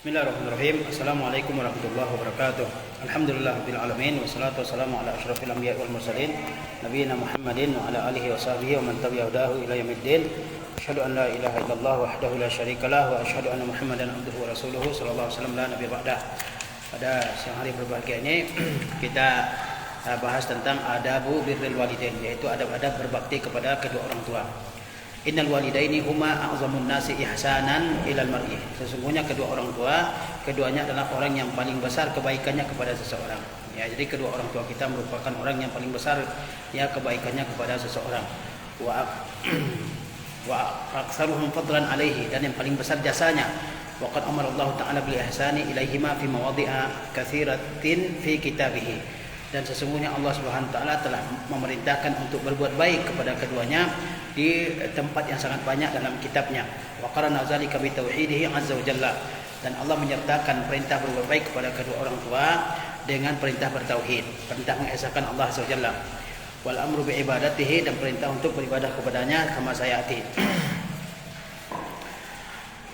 Bismillahirrahmanirrahim. Assalamualaikum warahmatullahi wabarakatuh. Alhamdulillahirabbil alamin wassalatu wassalamu ala asyrafil anbiya'i wal mursalin nabiyina Muhammadin wa ala alihi wa sahbihi wa man tabi'ahu ila yaumiddin. Asyhadu an la ilaha illallah wahdahu la syarikalah wa asyhadu anna Muhammadan abduhu wa rasuluhu sallallahu alaihi wasallam la nabiyya ba'dah. Pada siang hari berbahagia ini kita bahas tentang adabu birrul walidain, yaitu adab-adab berbakti kepada kedua orang tua. Innal walidaini huma a'zamun nasi ihsanan ilal mar'i. Sesungguhnya kedua orang tua, keduanya adalah orang yang paling besar kebaikannya kepada seseorang. Ya, jadi kedua orang tua kita merupakan orang yang paling besar ya kebaikannya kepada seseorang. Wa aktsaruhum fadlan alaihi, dan yang paling besar jasanya. Wa qad amara Allah Ta'ala bil ihsani ilaihima fi mawadhi'a katsiratin fi kitabih. Dan sesungguhnya Allah Subhanahu wa taala telah memerintahkan untuk berbuat baik kepada keduanya di tempat yang sangat banyak dalam kitabnya. Wa qarana zalika bi tauhidihi azza wa jalla. Dan Allah menyertakan perintah berbuat baik kepada kedua orang tua dengan perintah bertauhid, perintah mengesahkan Allah azza wa jalla. Wal amru bi ibadatihi, dan perintah untuk beribadah kepadanya kama sayati.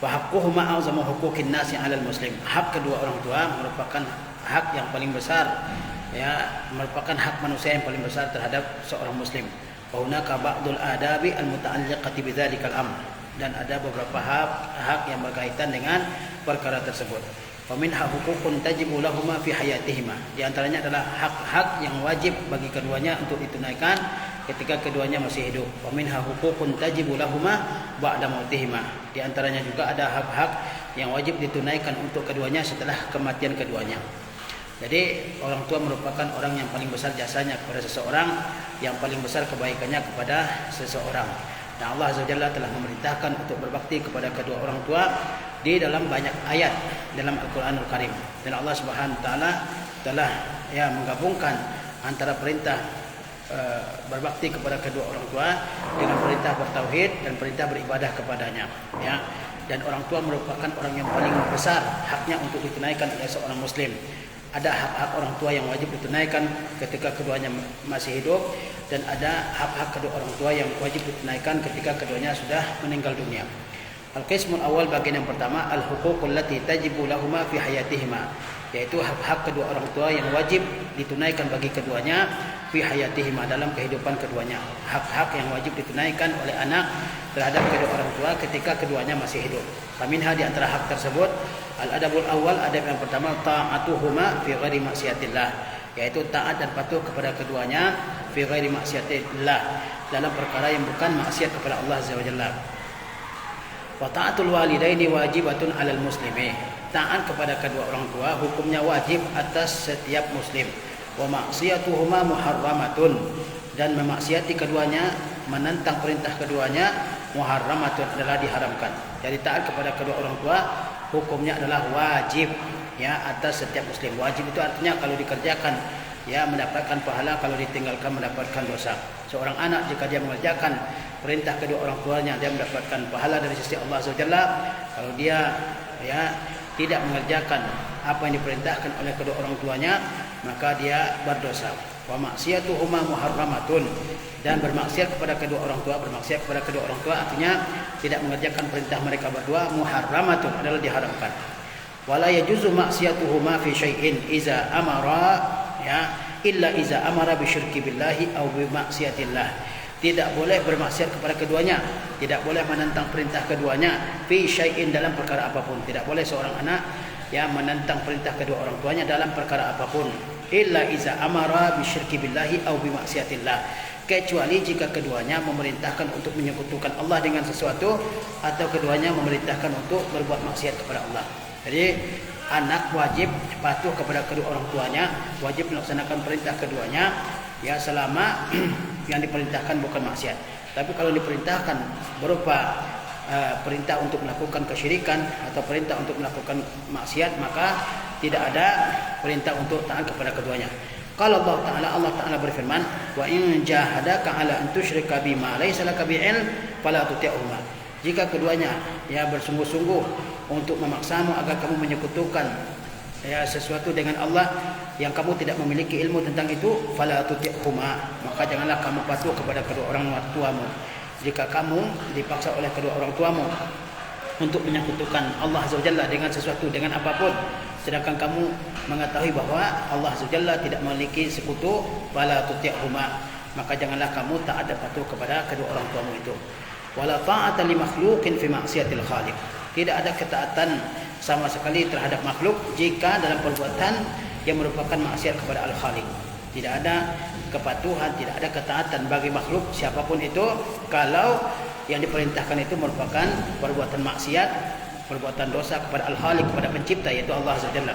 Wa haqquhuma a'zamu huquqin nasi 'alal muslim. Hak kedua orang tua merupakan hak yang paling besar, ya, merupakan hak manusia yang paling besar terhadap seorang muslim. Wa hunaka ba'dul adabi al-muta'alliqati bidzalikal amr, dan ada beberapa hak yang berkaitan dengan perkara tersebut. Wa minha huququn tajibu lahumma fi hayatihima. Di antaranya adalah hak-hak yang wajib bagi keduanya untuk ditunaikan ketika keduanya masih hidup. Wa minha huququn tajibu lahumma ba'da mautihima. Di antaranya juga ada hak-hak yang wajib ditunaikan untuk keduanya setelah kematian keduanya. Jadi orang tua merupakan orang yang paling besar jasanya kepada seseorang, yang paling besar kebaikannya kepada seseorang. Dan Allah Azza wa Jalla telah memerintahkan untuk berbakti kepada kedua orang tua di dalam banyak ayat dalam Al-Qur'anul Karim. Dan Allah Subhanahu wa taala telah menggabungkan antara perintah berbakti kepada kedua orang tua dengan perintah bertauhid dan perintah beribadah kepadanya, ya. Dan orang tua merupakan orang yang paling besar haknya untuk ditunaikan oleh seorang muslim. Ada hak-hak orang tua yang wajib ditunaikan ketika keduanya masih hidup, dan ada hak-hak kedua orang tua yang wajib ditunaikan ketika keduanya sudah meninggal dunia. Al-qismul awal, bagian yang pertama, al-huququl lati tajibu lahuma fi hayatihima, yaitu hak-hak kedua orang tua yang wajib ditunaikan bagi keduanya fi hayatihima, dalam kehidupan keduanya. Hak-hak yang wajib ditunaikan oleh anak terhadap kedua orang tua ketika keduanya masih hidup. Faminha, di antara hak tersebut, al-adabul awal, adab yang pertama, ta'atuhuma fi ghairi maksiatillah, yaitu taat dan patuh kepada keduanya fi ghairi maksiatillah, dalam perkara yang bukan maksiat kepada Allah Azza wa Jalla. Wa ta'atul walidaini wajibatun 'alal muslimi. Taat kepada kedua orang tua hukumnya wajib atas setiap muslim. Wa maksiatuhuma muharramatun, dan memaksiati keduanya, menentang perintah keduanya, muharramatun, adalah diharamkan. Jadi taat kepada kedua orang tua hukumnya adalah wajib, ya, atas setiap muslim. Wajib itu artinya kalau dikerjakan ya mendapatkan pahala, kalau ditinggalkan mendapatkan dosa. Seorang anak jika dia mengerjakan perintah kedua orang tuanya, dia mendapatkan pahala dari sisi Allah Subhanahu wa taala. Kalau dia tidak mengerjakan apa yang diperintahkan oleh kedua orang tuanya, maka dia berdosa. Wa maksiatuhuma muharramatun, dan bermaksiat kepada kedua orang tua, bermaksiat kepada kedua orang tua artinya tidak mengerjakan perintah mereka berdua, muharramatun, adalah diharamkan. Wala yajuzu maksiatuhuma fi syai'in iza amara, illa iza amara bi syirki billahi aw bi maksiatillah. Tidak boleh bermaksiat kepada keduanya, tidak boleh menentang perintah keduanya fi syai'in, dalam perkara apapun. Tidak boleh seorang anak menentang perintah kedua orang tuanya dalam perkara apapun, illa iza amara bi syirki billahi aw bi maksiatillah, kecuali jika keduanya memerintahkan untuk menyekutukan Allah dengan sesuatu, atau keduanya memerintahkan untuk berbuat maksiat kepada Allah. Jadi anak wajib patuh kepada kedua orang tuanya, wajib melaksanakan perintah keduanya, ya, selama yang diperintahkan bukan maksiat. Tapi kalau diperintahkan berupa perintah untuk melakukan kesyirikan atau perintah untuk melakukan maksiat, maka tidak ada perintah untuk taat kepada keduanya. Kalau Allah Ta'ala berfirman, wa in jahadaka ala an tusyrika bima laysa laka bi'ilm fala tuti'huma. Jika keduanya bersungguh-sungguh untuk memaksamu agar kamu menyekutukan sesuatu dengan Allah yang kamu tidak memiliki ilmu tentang itu, fala tuti'huma, maka janganlah kamu patuh kepada kedua orang tuamu. Jika kamu dipaksa oleh kedua orang tuamu untuk menyekutukan Allah Azza wa Jalla dengan sesuatu, dengan apapun, sedangkan kamu mengetahui bahwa Allah Azza wa Jalla tidak memiliki sekutu, fala tuti'huma, maka janganlah kamu taat dan patuh kepada kedua orang tuamu itu. Wala ta'ata li makhluqin fi ma'siyatil khaliq, tidak ada ketaatan sama sekali terhadap makhluk jika dalam perbuatan yang merupakan maksiat kepada Al-Khaliq. Tidak ada kepatuhan, tidak ada ketaatan bagi makhluk siapapun itu kalau yang diperintahkan itu merupakan perbuatan maksiat, perbuatan dosa kepada Al-Khaliq, kepada pencipta, yaitu Allah Azza wa Jalla.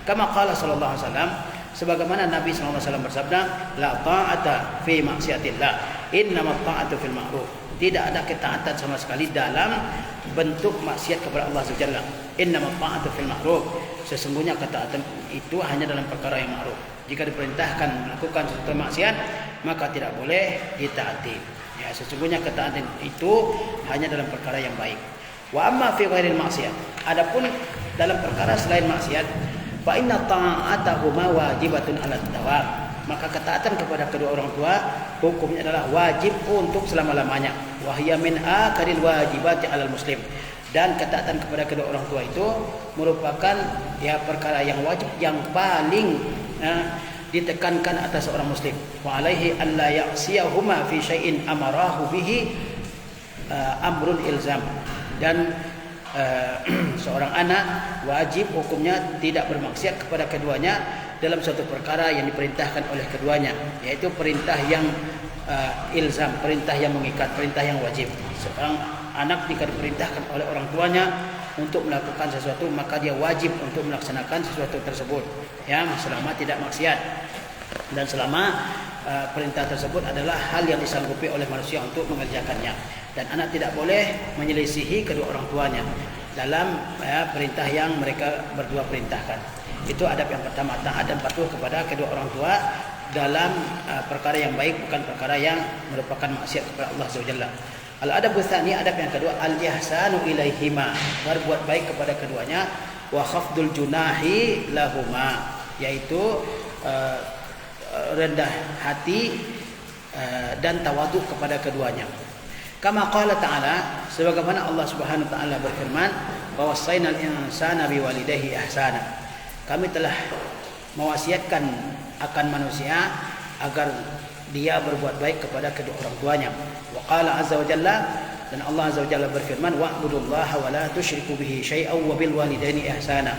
Kama qala sallallahu alaihi wasallam, sebagaimana Nabi sallallahu alaihi wasallam bersabda, la ta'ata fi maksiatillah, innamat ta'atu fil ma'ruf. Tidak ada ketaatan sama sekali dalam bentuk maksiat kepada Allah Azza wa Jalla. Innamat ta'atu fil ma'ruf, sesungguhnya ketaatan itu hanya dalam perkara yang ma'ruf. Jika diperintahkan melakukan sesuatu maksiat, maka tidak boleh ditaati. Ya, sesungguhnya ketaatan itu hanya dalam perkara yang baik. Wa amma fi ghairil maksiat, adapun dalam perkara selain maksiat, fa inna ta'atahuma wajibatun 'ala dawam, maka ketaatan kepada kedua orang tua hukumnya adalah wajib untuk selama-lamanya. Wa hiya min akaril wajibati 'alal muslim, dan ketaatan kepada kedua orang tua itu merupakan ya perkara yang wajib, yang paling ditekankan atas seorang muslim. Wa alaihi alla ya'siyahuma fi syai'in amarahu bihi amrun ilzam, dan seorang anak wajib hukumnya tidak bermaksiat kepada keduanya dalam suatu perkara yang diperintahkan oleh keduanya, yaitu perintah yang ilzam, perintah yang mengikat, perintah yang wajib. Seorang anak jika diperintahkan oleh orang tuanya untuk melakukan sesuatu, maka dia wajib untuk melaksanakan sesuatu tersebut, ya, selama tidak maksiat dan selama perintah tersebut adalah hal yang disanggupi oleh manusia untuk mengerjakannya. Dan anak tidak boleh menyelisihi kedua orang tuanya dalam perintah yang mereka berdua perintahkan. Itu adab yang pertama, taat dan patuh kepada kedua orang tua dalam perkara yang baik, bukan perkara yang merupakan maksiat kepada Allah Subhanahu wa taala. Al-adabu tsani, adab yang kedua, al-ihsanu ilaihima, berbuat baik kepada keduanya, wa khafdul junahi lahuma, yaitu rendah hati dan tawaduk kepada keduanya. Kama qala ta'ala, sebagaimana Allah Subhanahu wa taala berfirman, wa wassaynal insana biwalidayhi ihsana, kami telah mewasiatkan akan manusia agar dia berbuat baik kepada kedua orang tuanya. Wa qala azza wa jalla, dan Allah azza wa jalla berfirman, wa'budullaha wa la tusyriku bihi syai'an wa bil walidaini ihsana,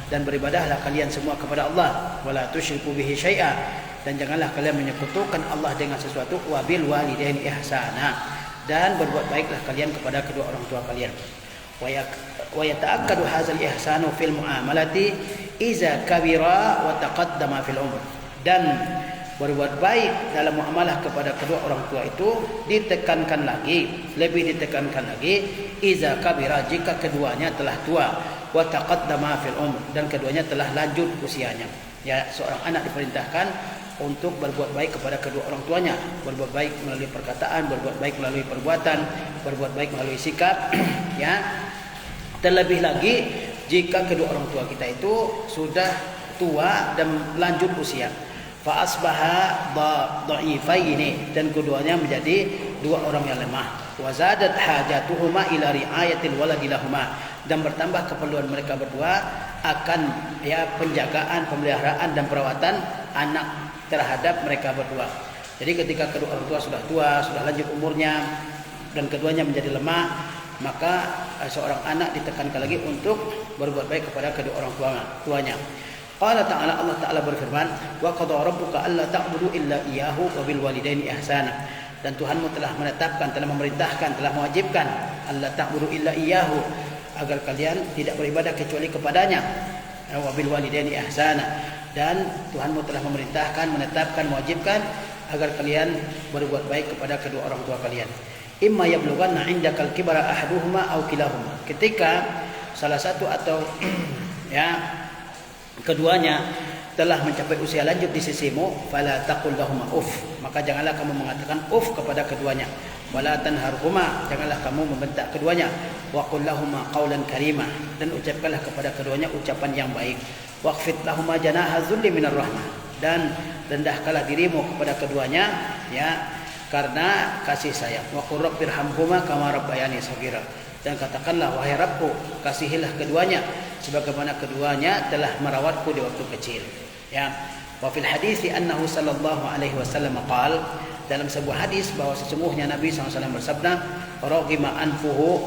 dan beribadahlah kalian semua kepada Allah, wa la tusyriku bihi syai'a, dan janganlah kalian menyekutukan Allah dengan sesuatu, wa bil walidaini ihsana, dan berbuat baiklah kalian kepada kedua orang tua kalian. Wa yata'akkadu hadzal ihsanu fil muamalati iza kabira wa taqaddama fil umr, dan berbuat baik dalam muamalah kepada kedua orang tua itu ditekankan lagi, lebih ditekankan lagi, iza kabira, jika keduanya telah tua, wa taqaddama fil umr, dan keduanya telah lanjut usianya. Ya, seorang anak diperintahkan untuk berbuat baik kepada kedua orang tuanya, berbuat baik melalui perkataan, berbuat baik melalui perbuatan, berbuat baik melalui sikap, ya. Terlebih lagi jika kedua orang tua kita itu sudah tua dan lanjut usia. Fa asbaha dha'ifaini, dan keduanya menjadi dua orang yang lemah. Wa zadat hajatuhuma ila riayatil waladi lahuma, dan bertambah keperluan mereka berdua akan ya penjagaan, pemeliharaan dan perawatan anak terhadap mereka berdua. Jadi ketika kedua orang tua, sudah lanjut umurnya dan keduanya menjadi lemah, maka seorang anak ditekankan lagi untuk berbuat baik kepada kedua orang tuanya. Qala ta'ala, Allah Ta'ala berfirman, wa qada rabbuka alla ta'budu illa iyyahu wa bil walidaini ihsana, dan Tuhanmu telah menetapkan, telah memerintahkan, telah mewajibkan, alla ta'budu illa iyyahu, agar kalian tidak beribadah kecuali kepadanya, wa bil walidaini ihsana, dan Tuhanmu telah memerintahkan, menetapkan, mewajibkan agar kalian berbuat baik kepada kedua orang tua kalian. Imma yablughanna 'indakal kibara ahaduhuma aw kilahuma, ketika salah satu atau ya keduanya telah mencapai usia lanjut di sisimu, fala taqul lahum uff, maka janganlah kamu mengatakan uff kepada keduanya. Wala tanharhuma, janganlah kamu membentak keduanya. Wa qul lahum qawlan karima, dan ucapkanlah kepada keduanya ucapan yang baik. Waqfid lahum janaha dzulli minar rahmah, dan rendahkanlah dirimu kepada keduanya ya karena kasih sayang. Wa qur rabbirhamhuma kama rabbayani shaghira, dan katakanlah, wahai Rabbku, kasihilah keduanya sebagaimana keduanya telah merawatku di waktu kecil. Ya. Wa fil hadis annahu sallallahu alaihi wasallam qala, dalam sebuah hadis bahwa sesungguhnya Nabi SAW bersabda, raghima anfuhu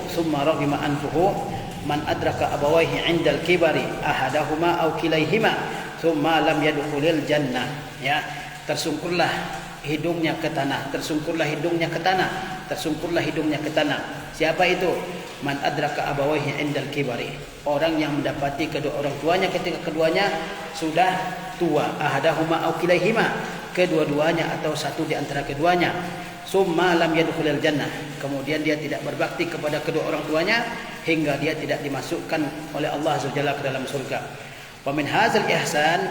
thumma raghima anfuhu man adraka abawaihi 'indal kibari ahadahuma aw kilaihima thumma lam yadkhulil jannah. Ya, tersungkurlah hidungnya ke tanah, tersungkurlah hidungnya ke tanah, tersungkurlah hidungnya ke tanah. Siapa itu? Man adraka abawaihi 'indal kibari, orang yang mendapati kedua orang tuanya ketika keduanya sudah tua, ahadahuma aw kilaihima, kedua-duanya atau satu di antara keduanya. Summa lam yadkhulil jannah, kemudian dia tidak berbakti kepada kedua orang tuanya hingga dia tidak dimasukkan oleh Allah Azza wa Jalla ke dalam surga. Wa min hadzal ihsan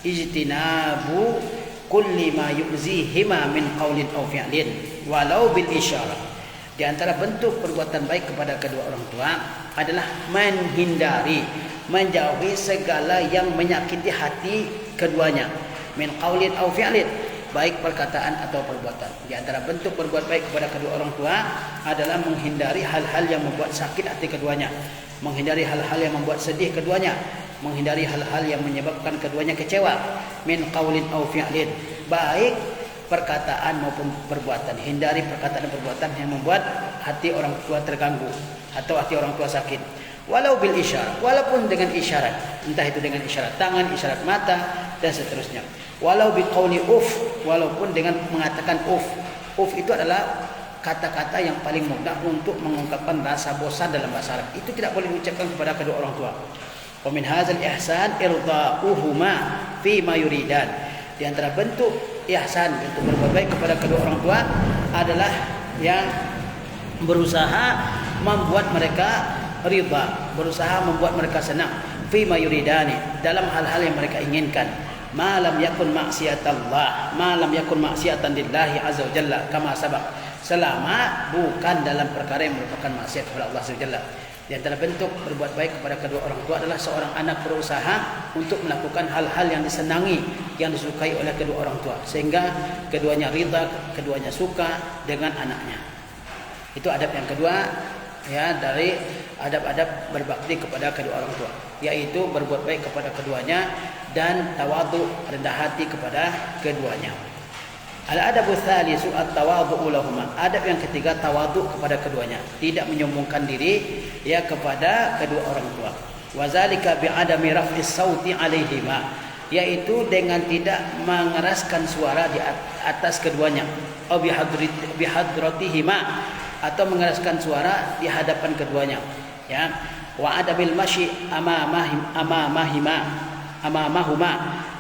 ijtinabu kulli ma yu'zihima min qaulin aw fi'lin walau bil isyarah. Di antara bentuk perbuatan baik kepada kedua orang tua adalah menghindari, menjauhi segala yang menyakiti hati keduanya, min qaulin aw fi'lin, baik perkataan atau perbuatan. Di antara bentuk berbuat baik kepada kedua orang tua adalah menghindari hal-hal yang membuat sakit hati keduanya, menghindari hal-hal yang membuat sedih keduanya, menghindari hal-hal yang menyebabkan keduanya kecewa, min qaulin aw fi'lin, baik perkataan maupun perbuatan. Hindari perkataan dan perbuatan yang membuat hati orang tua terganggu atau hati orang tua sakit. Walau bil isyarat, walaupun dengan isyarat, entah itu dengan isyarat tangan, isyarat mata dan seterusnya. Walau bi qauli uf, walaupun dengan mengatakan uf. Uf itu adalah kata-kata yang paling mudah untuk mengungkapkan rasa bosan dalam bahasa Arab. Itu tidak boleh diucapkan kepada kedua orang tua. Wa min hadzal ihsan irda'uhuma fi ma yuridan. Di antara bentuk ihsan, bentuk berbuat baik kepada kedua orang tua adalah yang berusaha membuat mereka ridha, berusaha membuat mereka senang, fi ma yuridani, dalam hal-hal yang mereka inginkan. Ma lam yakun maksiatallah, ma lam yakun maksiatan lillahi azza wa jalla, kama sabaq, selama bukan dalam perkara yang merupakan maksiat kepada Allah azza wa jalla. Di antara bentuk berbuat baik kepada kedua orang tua adalah seorang anak berusaha untuk melakukan hal-hal yang disenangi, yang disukai oleh kedua orang tua, sehingga keduanya ridha, keduanya suka dengan anaknya. Itu adab yang kedua, ya, dari adab-adab berbakti kepada kedua orang tua, yaitu berbuat baik kepada keduanya dan tawadhu, rendah hati kepada keduanya. Al-adabu tsalisu at-tawadhu lahuma. Adab yang ketiga, tawadhu kepada keduanya, tidak menyombongkan diri ya kepada kedua orang tua. Wa zalika bi adami raf'is sauti 'alaihima, yaitu dengan tidak mengeraskan suara di atas keduanya, atau bi hadratihima, atau mengeraskan suara di hadapan keduanya, ya. Wa adabil masyi amamahuma,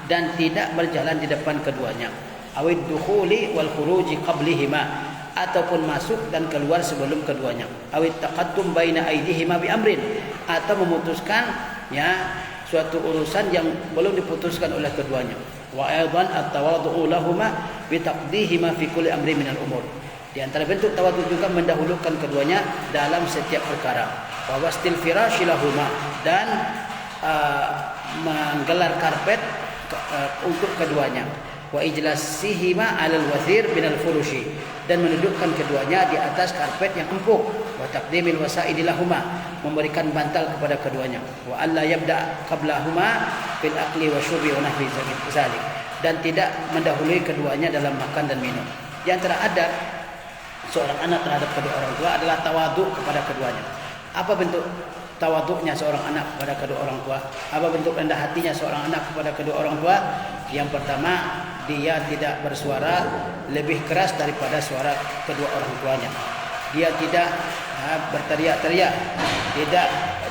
dan tidak berjalan di depan keduanya. Awid dukhuli wal khuruji qablihima, ataupun masuk dan keluar sebelum keduanya. Awid taqaddum baina aydihima bi amrin, atau memutuskan ya suatu urusan yang belum diputuskan oleh keduanya. Wa aidan at-tawadhu lahumma bi taqdihima fi kulli amrin minal umur. Di antara bentuk tawadhu juga mendahulukan keduanya dalam setiap perkara. Wa wastil firasyi lahumma, dan menggelar karpet untuk keduanya. Wa ijlasihima 'alal wathir minal furushi, dan mendudukkan keduanya di atas karpet yang empuk. Wa taqdimil wasaidi lahuma, memberikan bantal kepada keduanya. Wa alla yabda qablahuma fil akli wa syurbi wa nahwi zalik, dan tidak mendahului keduanya dalam makan dan minum. Di antara adab seorang anak terhadap kedua orang tua adalah tawadhu kepada keduanya. Apa bentuk tawadhu'nya seorang anak kepada kedua orang tua? Apa bentuk rendah hatinya seorang anak kepada kedua orang tua? Yang pertama, dia tidak bersuara lebih keras daripada suara kedua orang tuanya. Dia tidak berteriak-teriak, tidak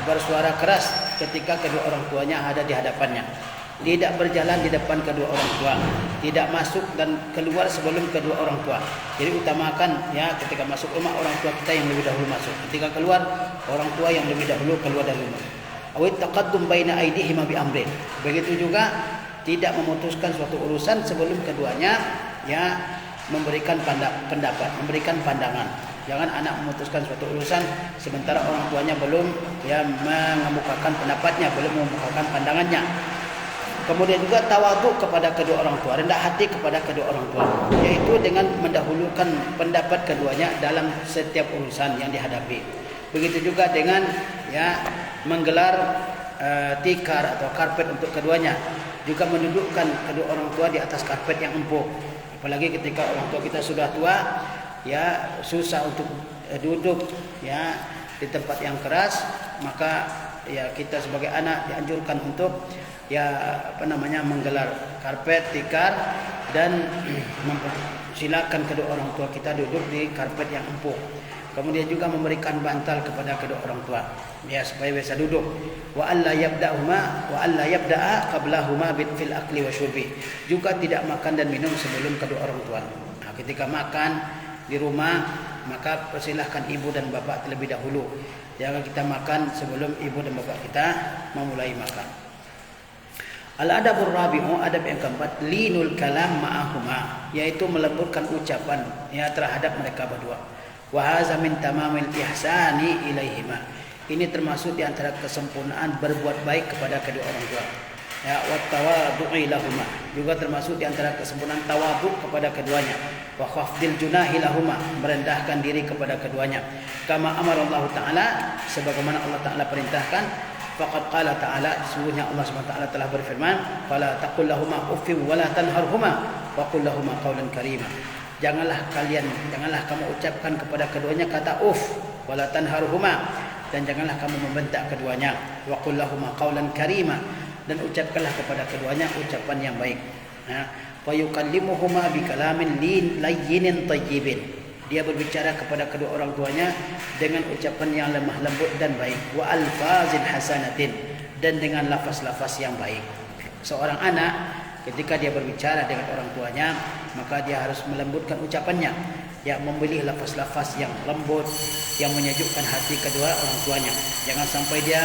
bersuara keras ketika kedua orang tuanya ada di hadapannya. Tidak berjalan di depan kedua orang tua, tidak masuk dan keluar sebelum kedua orang tua. Jadi utamakan ya ketika masuk rumah orang tua kita yang lebih dahulu masuk, ketika keluar orang tua yang lebih dahulu keluar dari rumah. Awit taqaddum baina aydihima bi amrin. Begitu juga tidak memutuskan suatu urusan sebelum keduanya ya memberikan pendapat, memberikan pandangan. Jangan anak memutuskan suatu urusan sementara orang tuanya belum ya mengemukakan pendapatnya, belum mengemukakan pandangannya. Kemudian juga tawaduk kepada kedua orang tua, rendah hati kepada kedua orang tua, yaitu dengan mendahulukan pendapat keduanya dalam setiap urusan yang dihadapi. Begitu juga dengan menggelar tikar atau karpet untuk keduanya, juga mendudukkan kedua orang tua di atas karpet yang empuk. Apalagi ketika orang tua kita sudah tua, susah untuk duduk di tempat yang keras, maka kita sebagai anak dianjurkan untuk menggelar karpet tikar dan mempersilakan kedua orang tua kita duduk di karpet yang empuk. Kemudian juga memberikan bantal kepada kedua orang tua supaya biasa duduk. Wa alla yabda'a qablahuma fil akli wa syurbi. Juga tidak makan dan minum sebelum kedua orang tua. Ketika makan di rumah, maka persilahkan ibu dan bapak terlebih dahulu. Jangan kita makan sebelum ibu dan bapak kita memulai makan. Al-adabur rabi'u, adab yang keempat, linul kalam ma'ahuma, yaitu melembutkan ucapan terhadap mereka berdua. Wa hadza min tamamil ihsani ilaihima. Ini termasuk di antara kesempurnaan berbuat baik kepada kedua orang tua. Wa tawadhu'i lahuma, juga termasuk di antara kesempurnaan tawadhu kepada keduanya. Wa khafdil junahi lahuma, merendahkan diri kepada keduanya. Kama amara Allah Ta'ala, sebagaimana Allah Ta'ala perintahkan. Faqad qala ta'ala, sesungguhnya Allah SWT telah berfirman, fala taqul lahuma uffin wala tanharhuma wa qul lahuma qawlan karima. Janganlah kamu ucapkan kepada keduanya kata uff wala tanharhuma, dan janganlah kamu membentak keduanya. Wa qul lahuma qawlan karima, dan ucapkanlah kepada keduanya ucapan yang baik. Wa yukallimuhuma bi kalamin layyinin tayyibin. Dia berbicara kepada kedua orang tuanya dengan ucapan yang lemah lembut dan baik. Wa alfazin hasanatin, dan dengan lafaz-lafaz yang baik. Seorang anak ketika dia berbicara dengan orang tuanya, maka dia harus melembutkan ucapannya, memilih lafaz-lafaz yang lembut, yang menyejukkan hati kedua orang tuanya. Jangan sampai dia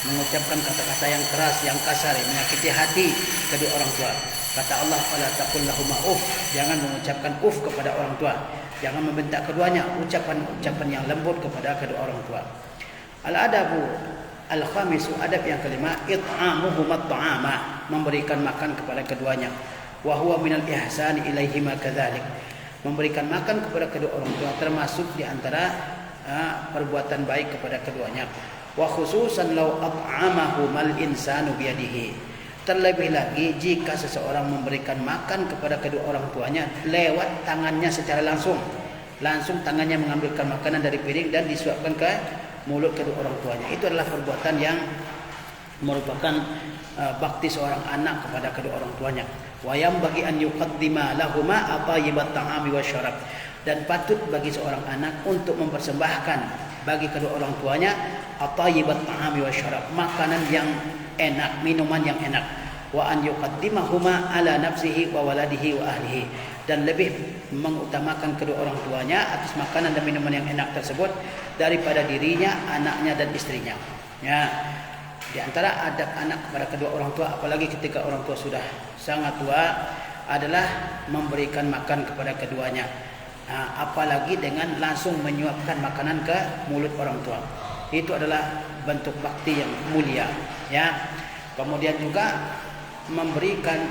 mengucapkan kata-kata yang keras, yang kasar, yang menyakiti hati kedua orang tua. Kata Allah, fala taqul lahuma uff, jangan mengucapkan uff kepada orang tua. Jangan membentak keduanya, ucapan yang lembut kepada kedua orang tua. Al-adabu al-khamisu, adab yang kelima, it'amuhuma ta'ama, memberikan makan kepada keduanya. Wa huwa minal ihsani ilaihima kadzalik. Memberikan makan kepada kedua orang tua termasuk di antara perbuatan baik kepada keduanya. Wa khususan law at'amahumal insanu biyadihi. Terlebih lagi jika seseorang memberikan makan kepada kedua orang tuanya lewat tangannya secara langsung tangannya mengambilkan makanan dari piring dan disuapkan ke mulut kedua orang tuanya. Itu adalah perbuatan yang merupakan bakti seorang anak kepada kedua orang tuanya. Wa yambaghi an yuqaddima lahuma atayyibat ta'ami wasyarab, dan patut bagi seorang anak untuk mempersembahkan bagi kedua orang tuanya atayyibat ta'ami wasyarab, makanan yang enak, minuman yang enak. Wa an yuqaddimahuma ala nafsihi wa waladihi wa ahlihi, dan lebih mengutamakan kedua orang tuanya atas makanan dan minuman yang enak tersebut daripada dirinya, anaknya dan istrinya. Di antara adab anak kepada kedua orang tua, apalagi ketika orang tua sudah sangat tua, adalah memberikan makan kepada keduanya. Apalagi dengan langsung menyuapkan makanan ke mulut orang tua. Itu adalah bentuk bakti yang mulia. Kemudian juga memberikan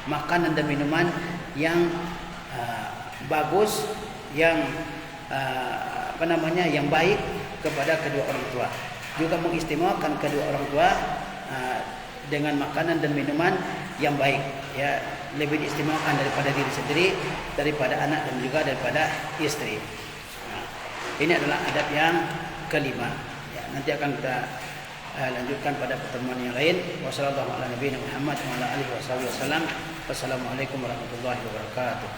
makanan dan minuman yang bagus, yang yang baik kepada kedua orang tua. Juga mengistimewakan kedua orang tua dengan makanan dan minuman yang baik, lebih diistimewakan daripada diri sendiri, daripada anak dan juga daripada istri. Ini adalah adab yang kelima. Nanti akan kita lanjutkan pada pertemuan yang lain. Wassalamualaikum warahmatullahi wabarakatuh.